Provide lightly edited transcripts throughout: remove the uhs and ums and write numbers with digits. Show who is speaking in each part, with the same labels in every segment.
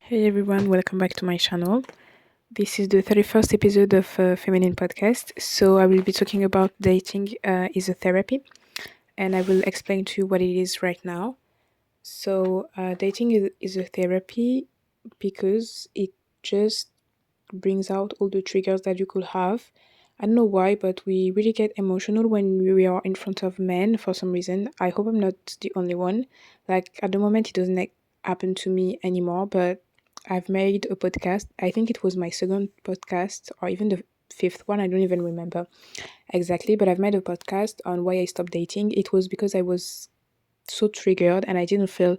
Speaker 1: Hey everyone, welcome back to my channel. This is the 31st episode of Feminine Podcast. So I will be talking about dating is a therapy, and I will explain to you what it is right now. So dating is a therapy because it just brings out all the triggers that you could have. I don't know why, but we really get emotional when we are in front of men for some reason. I hope I'm not the only one. Like at the moment, it doesn't happen to me anymore, but I've made a podcast. I think it was my second podcast or even the fifth one. I don't even remember exactly, but I've made a podcast on why I stopped dating. It was because I was so triggered and I didn't feel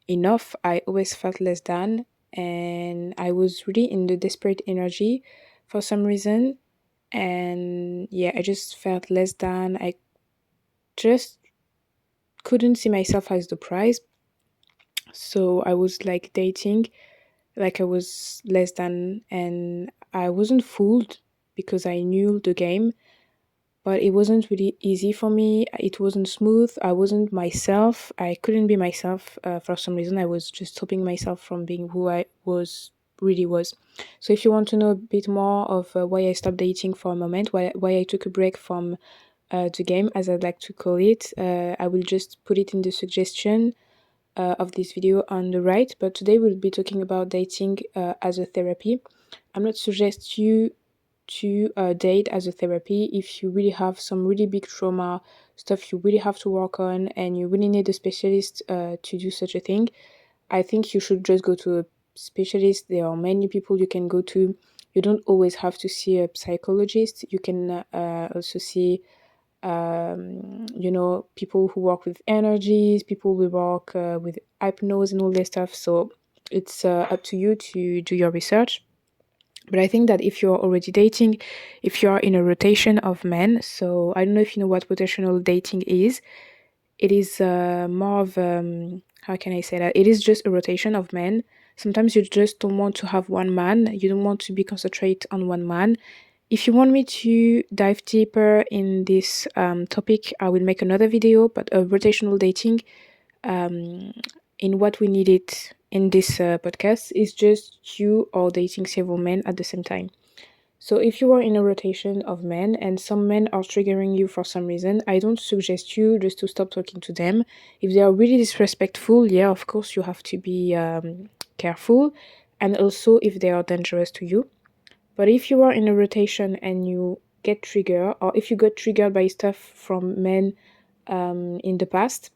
Speaker 1: enough. I always felt less than, and I was really in the desperate energy for some reason. And yeah, I just felt less than. I just couldn't see myself as the prize. So I was like dating like I was less than, and I wasn't fooled because I knew the game, but it wasn't really easy for me. It wasn't smooth. I wasn't myself. I couldn't be myself for some reason. I was just stopping myself from being who I really was. So if you want to know a bit more of why I stopped dating for a moment, why I took a break from the game, as I'd like to call it, I will just put it in the suggestion of this video on the right. But today we'll be talking about dating as a therapy. I'm not suggest you to date as a therapy if you really have some really big trauma, stuff you really have to work on, and you really need a specialist to do such a thing. I think you should just go to a specialist. There are many people you can go to. You don't always have to see a psychologist. You can also see people who work with energies, people who work with hypnose and all this stuff. So it's up to you to do your research. But I think that if you're already dating, if you're in a rotation of men, so I don't know if you know what rotational dating is. It is more of, how can I say that? It is just a rotation of men. Sometimes you just don't want to have one man, you don't want to be concentrate on one man. If you want me to dive deeper in this topic, I will make another video, but a rotational dating, um, in what we need it in this podcast, is just you or dating several men at the same time. So if you are in a rotation of men and some men are triggering you for some reason, I don't suggest you just to stop talking to them. If they are really disrespectful, yeah, of course you have to be careful, and also if they are dangerous to you. But if you are in a rotation and you get triggered, or if you got triggered by stuff from men in the past,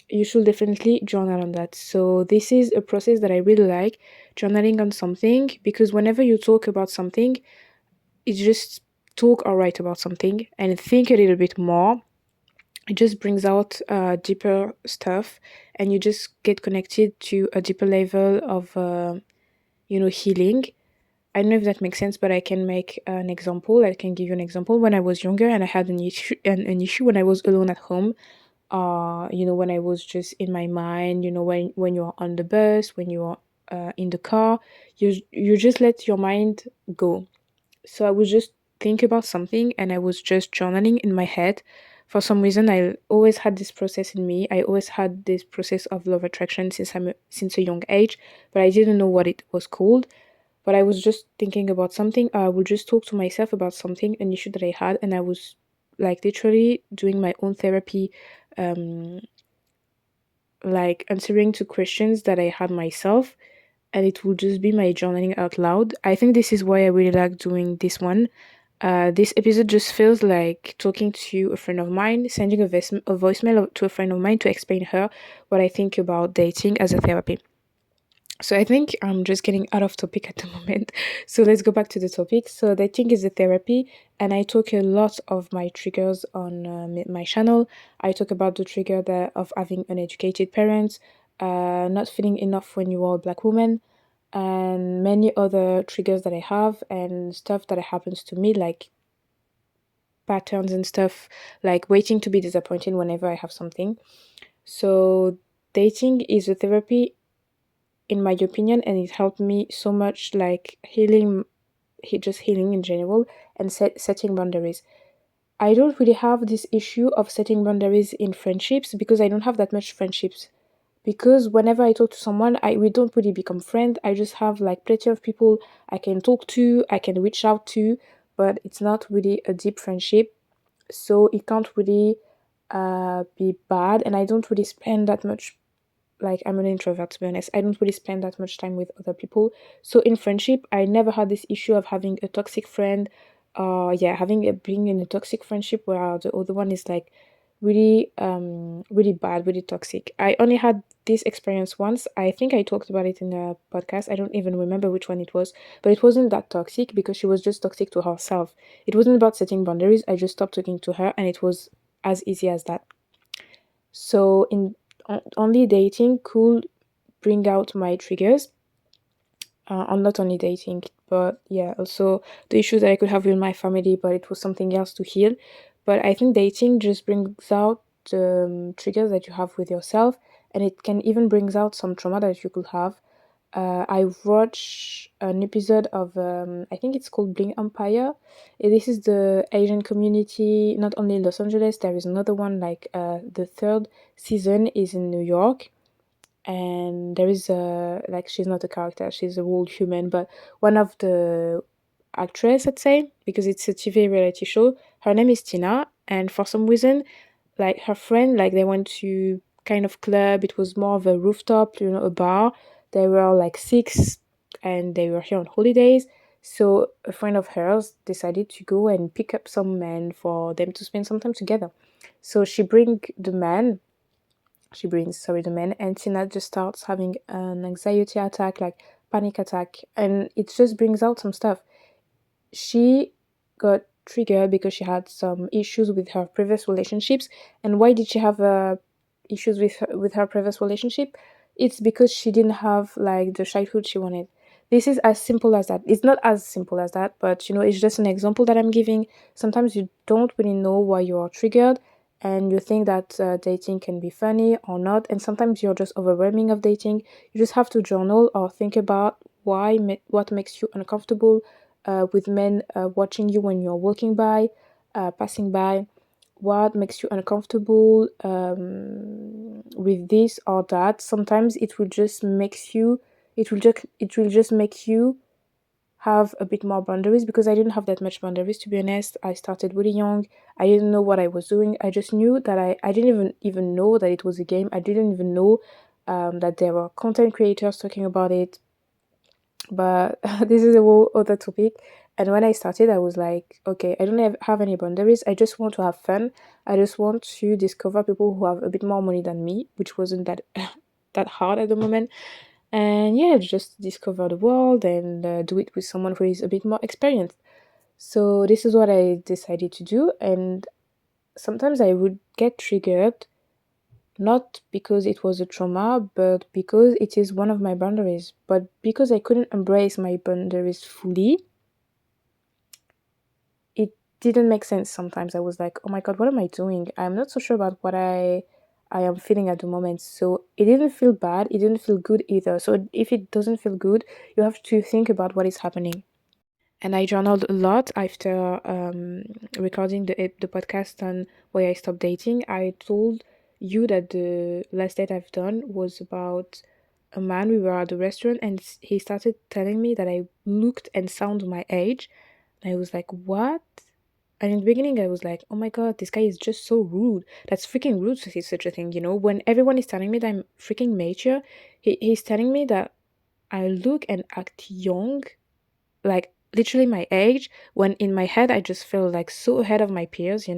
Speaker 1: you should definitely journal on that. So this is a process that I really like, journaling on something, because whenever you talk about something, it's just talk or write about something and think a little bit more. It just brings out deeper stuff, and you just get connected to a deeper level of healing. I don't know if that makes sense, but I can make an example. I can give you an example. When I was younger and I had an issue when I was alone at home, when I was just in my mind, when you're on the bus, when you're in the car, you just let your mind go. So I would just think about something and I was just journaling in my head. For some reason, I always had this process in me. I always had this process of love attraction since a young age, but I didn't know what it was called. But I was just thinking about something. I would just talk to myself about something, an issue that I had, and I was like literally doing my own therapy, um, like answering to questions that I had myself, and it would just be my journaling out loud. I think this is why I really like doing this one. This episode just feels like talking to a friend of mine, sending a voicemail to a friend of mine to explain her what I think about dating as a therapy. So I think I'm just getting out of topic at the moment. So let's go back to the topic. So dating is a therapy, and I talk a lot of my triggers on my channel. I talk about the trigger of having uneducated parents, not feeling enough when you are a black woman, and many other triggers that I have and stuff that happens to me, like patterns and stuff, like waiting to be disappointed whenever I have something. So dating is a therapy in my opinion, and it helped me so much, like just healing in general, and setting boundaries. I don't really have this issue of setting boundaries in friendships because I don't have that much friendships because whenever I talk to someone, we don't really become friends. I just have like plenty of people I can talk to, I can reach out to, but it's not really a deep friendship. So it can't really be bad, and I don't really spend that much, like I'm an introvert to be honest. I don't really spend that much time with other people. So in friendship, I never had this issue of having a toxic friend. Yeah, having a being in a toxic friendship where the other one is like really bad, really toxic. I only had this experience once. I think I talked about it in a podcast. I don't even remember which one it was, but it wasn't that toxic because she was just toxic to herself. It wasn't about setting boundaries. I just stopped talking to her, and it was as easy as that. So in only dating could bring out my triggers. I'm not only dating, but yeah, also the issues that I could have with my family, but it was something else to heal. But I think dating just brings out the triggers that you have with yourself, and it can even brings out some trauma that you could have. I watched an episode of I think it's called Bling Empire. This is the Asian community, not only in Los Angeles. There is another one like the third season is in New York, and there is a like she's not a character, she's a whole human, but one of the actress, I'd say, because it's a TV reality show. Her name is Tina, and for some reason, like her friend, like they went to kind of club. It was more of a rooftop, a bar. They were like six, and they were here on holidays. So a friend of hers decided to go and pick up some men for them to spend some time together. So she brings sorry the man, and Tina just starts having an anxiety attack, like panic attack, and it just brings out some stuff. She got triggered because she had some issues with her previous relationships. And why did she have issues with her previous relationship? It's because she didn't have like the childhood she wanted. This is as simple as that. It's not as simple as that, but it's just an example that I'm giving. Sometimes you don't really know why you are triggered, and you think that dating can be funny or not, and sometimes you're just overwhelming of dating. You just have to journal or think about what makes you uncomfortable with men watching you when you're walking by, passing by. What makes you uncomfortable with this or that? Sometimes it will just make you have a bit more boundaries, because I didn't have that much boundaries, to be honest. I started really young. I didn't know what I was doing. I just knew that I didn't even know that it was a game. I didn't even know that there were content creators talking about it. But this is a whole other topic. And when I started, I was like, okay, I don't have any boundaries. I just want to have fun. I just want to discover people who have a bit more money than me, which wasn't that that hard at the moment. And yeah, just discover the world and do it with someone who is a bit more experienced. So this is what I decided to do. And sometimes I would get triggered, not because it was a trauma, but because it is one of my boundaries. But because I couldn't embrace my boundaries fully, it didn't make sense sometimes. I was like, oh my god, what am I doing? I'm not so sure about what I am feeling at the moment. So it didn't feel bad, it didn't feel good either. So if it doesn't feel good, you have to think about what is happening. And I journaled a lot after recording the podcast on why I stopped dating. I told you that the last date I've done was about a man. We were at the restaurant, and he started telling me that I looked and sound my age. And I was like, what? And in the beginning, I was like, oh my god, this guy is just so rude. That's freaking rude to say such a thing, When everyone is telling me that I'm freaking mature, he's telling me that I look and act young, like literally my age, when in my head I just feel like so ahead of my peers.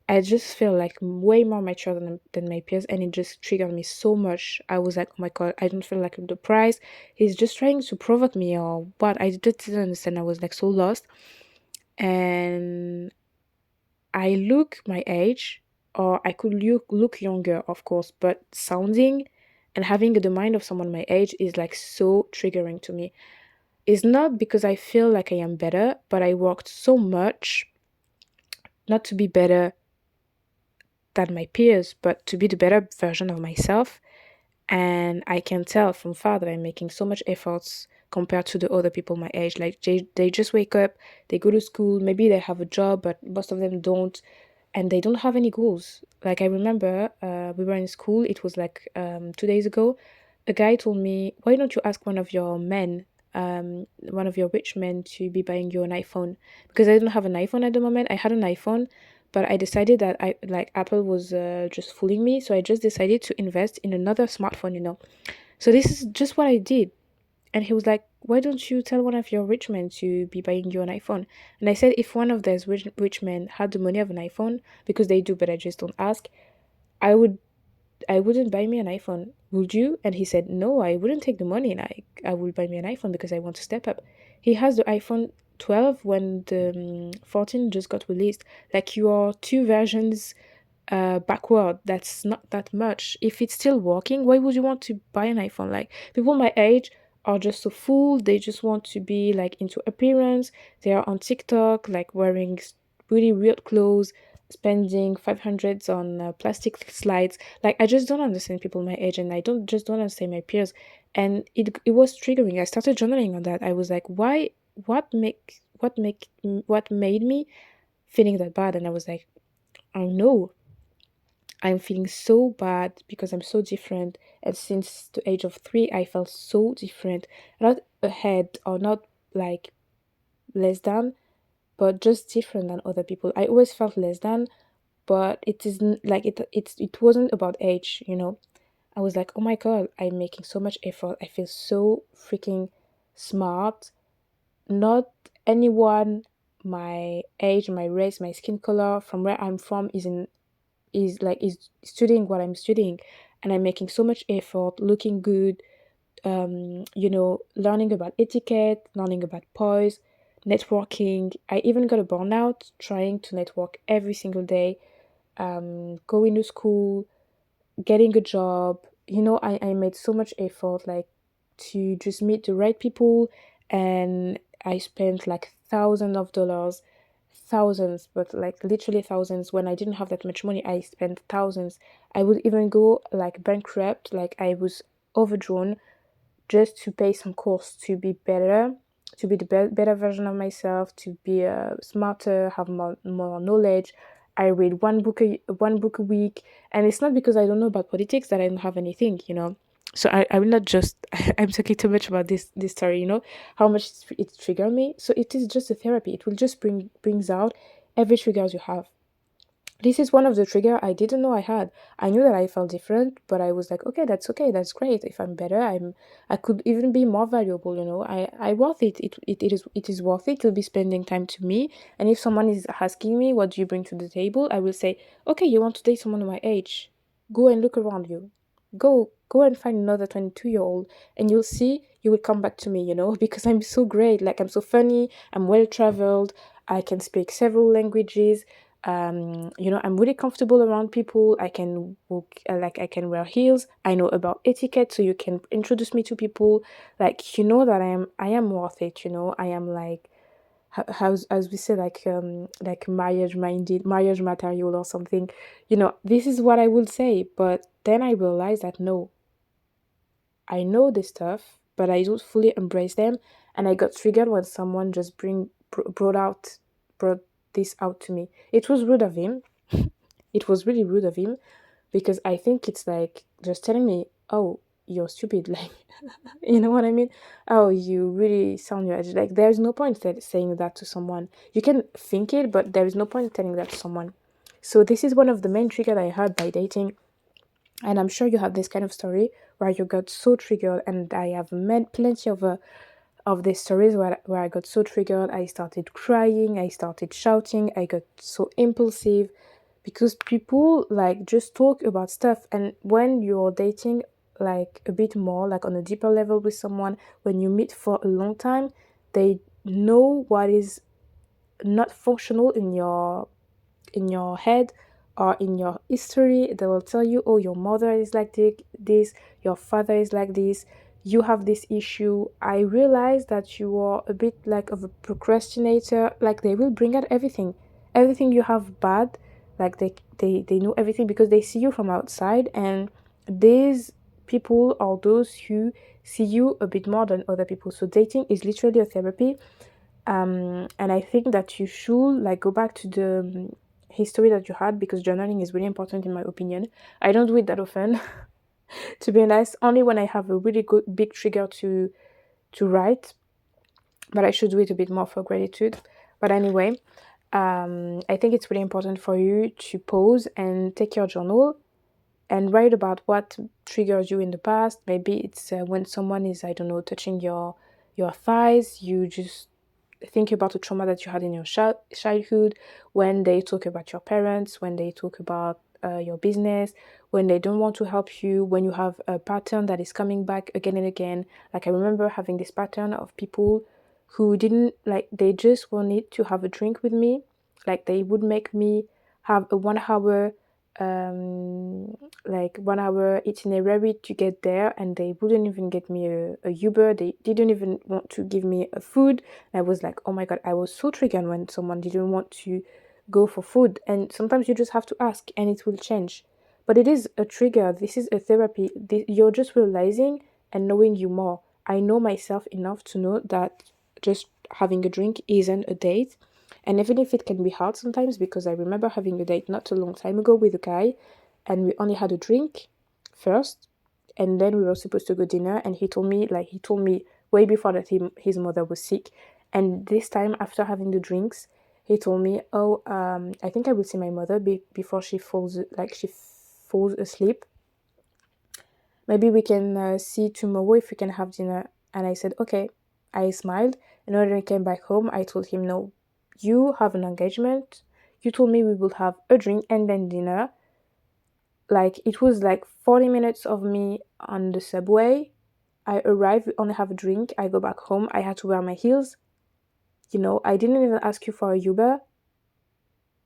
Speaker 1: I just feel like way more mature than my peers, and it just triggered me so much. I was like, oh my god, I don't feel like I'm the prize. He's just trying to provoke me or what? I just didn't understand. I was like so lost. And I look my age, or I could look younger, of course, but sounding and having the mind of someone my age is like so triggering to me. It's not because I feel like I am better, but I worked so much not to be better than my peers, but to be the better version of myself. And I can tell from far that I'm making so much efforts compared to the other people my age. Like they just wake up, they go to school, maybe they have a job, but most of them don't. and they don't have any goals. Like I remember, we were in school. It was like 2 days ago. A guy told me, "Why don't you ask one of your men, one of your rich men, to be buying you an iPhone?" Because I don't have an iPhone at the moment. I had an iPhone, but I decided that I like Apple was just fooling me, so I just decided to invest in another smartphone. So this is just what I did. And he was like, "Why don't you tell one of your rich men to be buying you an iPhone?" And I said, if one of those rich men had the money of an iPhone, because they do, but I just don't ask, I would I wouldn't buy me an iPhone. Would you? And he said, no, I wouldn't take the money and I will buy me an iPhone because I want to step up. He has the iPhone 12 when the 14 just got released. Like you are two versions backward. That's not that much. If it's still working, why would you want to buy an iPhone? Like people my age are just so full. They just want to be like into appearance. They are on TikTok, like wearing really weird clothes, spending 500s on plastic slides. Like I just don't understand people my age, and I don't understand my peers. And it was triggering. I started journaling on that. I was like, why? What made me feeling that bad? And I was like, I know I'm feeling so bad because I'm so different. And since the age of 3, I felt so different. Not ahead or not like less than, but just different than other people. I always felt less than, but it isn't like it wasn't about age. I was like, oh my god, I'm making so much effort. I feel so freaking smart. Not anyone my age, my race, my skin color from where I'm from is studying what I'm studying, and I'm making so much effort, looking good, learning about etiquette, learning about poise, networking. I even got a burnout trying to network every single day, going to school, getting a job. I made so much effort like to just meet the right people, and I spent like thousands of dollars, thousands, but like literally thousands. When I didn't have that much money, I spent thousands. I would even go like bankrupt, like I was overdrawn just to pay some course to be better, to be the better version of myself, to be smarter, have more knowledge. I read one book a week, and it's not because I don't know about politics that I don't have anything. So I will not just I'm talking too much about this story. How much it triggered me. So it is just a therapy. It will just brings out every triggers you have. This is one of the trigger I didn't know I had. I knew that I felt different, but I was like, okay, that's great. If I'm better, I could even be more valuable. I worth it. It is worth it to be spending time to me. And if someone is asking me, what do you bring to the table? I will say, okay, you want to date someone my age? Go and look around you. Go and find another 22-year-old, and you'll see you will come back to me, because I'm so great. Like I'm so funny, I'm well traveled, I can speak several languages. I'm really comfortable around people. I can walk, like I can wear heels. I know about etiquette, so you can introduce me to people. Like that I am worth it. I am like how as we say, like marriage material or something. This is what I would say, but then I realized that no, I know this stuff, but I don't fully embrace them, and I got triggered when someone just brought this out to me. It was rude of him. It was really rude of him, because I think it's like just telling me, "Oh, you're stupid." Like, you know what I mean? Oh, you really sound your age. Like, there's no point saying that to someone. You can think it, but there is no point telling that to someone. So this is one of the main triggers I had by dating, and I'm sure you have this kind of story where you got so triggered, and I have met plenty of these stories where I got so triggered. I started crying, I started shouting, I got so impulsive because people like just talk about stuff. And when you're dating like a bit more, like on a deeper level with someone, when you meet for a long time, they know what is not functional in your head or in your history. They will tell you, oh, your mother is like this, your father is like this, you have this issue. I realize that you are a bit like of a procrastinator. Like they will bring out everything you have bad. Like they know everything because they see you from outside, and these people are those who see you a bit more than other people. So dating is literally a therapy. And I think that you should like go back to the history that you had, because journaling is really important in my opinion. I don't do it that often, to be honest. Only when I have a really good big trigger to write, but I should do it a bit more for gratitude. But anyway, I think it's really important for you to pause and take your journal and write about what triggers you in the past. Maybe it's when someone is, I don't know, touching your thighs, you just think about the trauma that you had in your childhood, when they talk about your parents, when they talk about your business, when they don't want to help you, when you have a pattern that is coming back again and again. Like I remember having this pattern of people who didn't like, they just wanted to have a drink with me. Like they would make me have a 1 hour like 1 hour itinerary to get there, and they wouldn't even get me a Uber. They didn't even want to give me a food. I was like, oh my god, I was so triggered when someone didn't want to go for food. And sometimes you just have to ask and it will change. But it is a trigger. This is a therapy. You're just realizing and knowing you more. I know myself enough to know that just having a drink isn't a date. And even if it can be hard sometimes, because I remember having a date not a long time ago with a guy, and we only had a drink first, and then we were supposed to go dinner, and he told me way before that his mother was sick. And this time, after having the drinks, he told me, oh, I think I will see my mother before she falls asleep. Maybe we can see tomorrow if we can have dinner. And I said, okay. I smiled. And when I came back home, I told him, no, you have an engagement. You told me we will have a drink and then dinner. Like, it was like 40 minutes of me on the subway. I arrive, we only have a drink. I go back home. I had to wear my heels. I didn't even ask you for a Uber.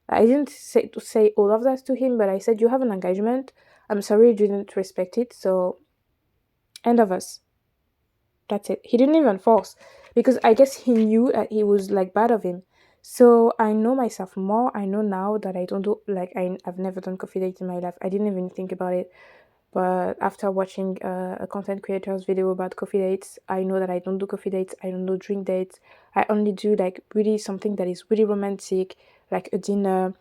Speaker 1: I didn't say all of that to him, but I said, you have an engagement. I'm sorry you didn't respect it. So, end of us. That's it. He didn't even force, because I guess he knew that he was like bad of him. So I know myself more. I know now that I don't do, like, I've never done coffee date in my life. I didn't even think about it. But after watching a content creator's video about coffee dates, I know that I don't do coffee dates. I don't do drink dates. I only do like really something that is really romantic, like a dinner.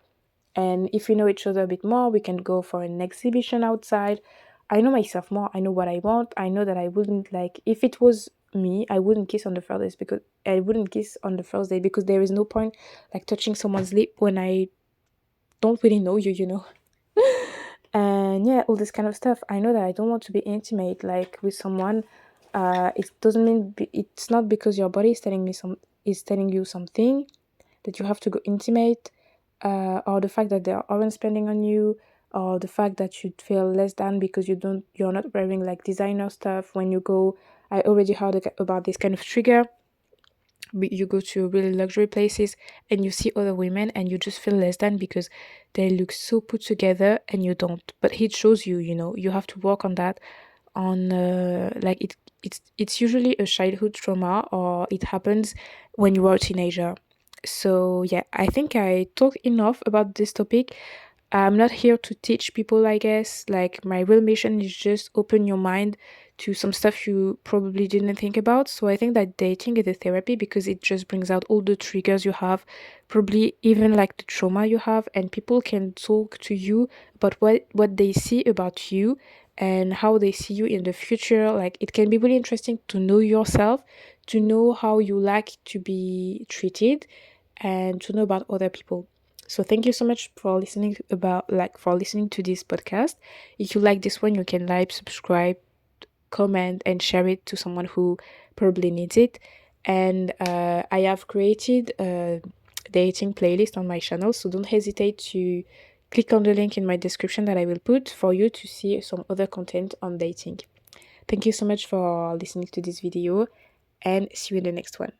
Speaker 1: And if we know each other a bit more, we can go for an exhibition outside. I know myself more. I know what I want. I know that I wouldn't, like, if it was me, I wouldn't kiss on the first date, because there is no point like touching someone's lip when I don't really know you. And yeah, all this kind of stuff. I know that I don't want to be intimate like with someone. It doesn't mean it's not because your body is telling you something that you have to go intimate, or the fact that they are overspending on you, or the fact that you feel less than because you're not wearing like designer stuff when you go. I already heard about this kind of trigger. You go to really luxury places and you see other women and you just feel less than because they look so put together and you don't. But it shows you have to work on that. On like it's usually a childhood trauma, or it happens when you are a teenager. So yeah, I think I talked enough about this topic. I'm not here to teach people, I guess. Like, my real mission is just open your mind to some stuff you probably didn't think about. So I think that dating is a therapy, because it just brings out all the triggers you have, probably even like the trauma you have, and people can talk to you about what they see about you and how they see you in the future. Like, it can be really interesting to know yourself, to know how you like to be treated, and to know about other people. So thank you so much for listening to this podcast. If you like this one, you can like, subscribe, comment, and share it to someone who probably needs it. And I have created a dating playlist on my channel, so don't hesitate to click on the link in my description that I will put for you to see some other content on dating. Thank you so much for listening to this video, and see you in the next one.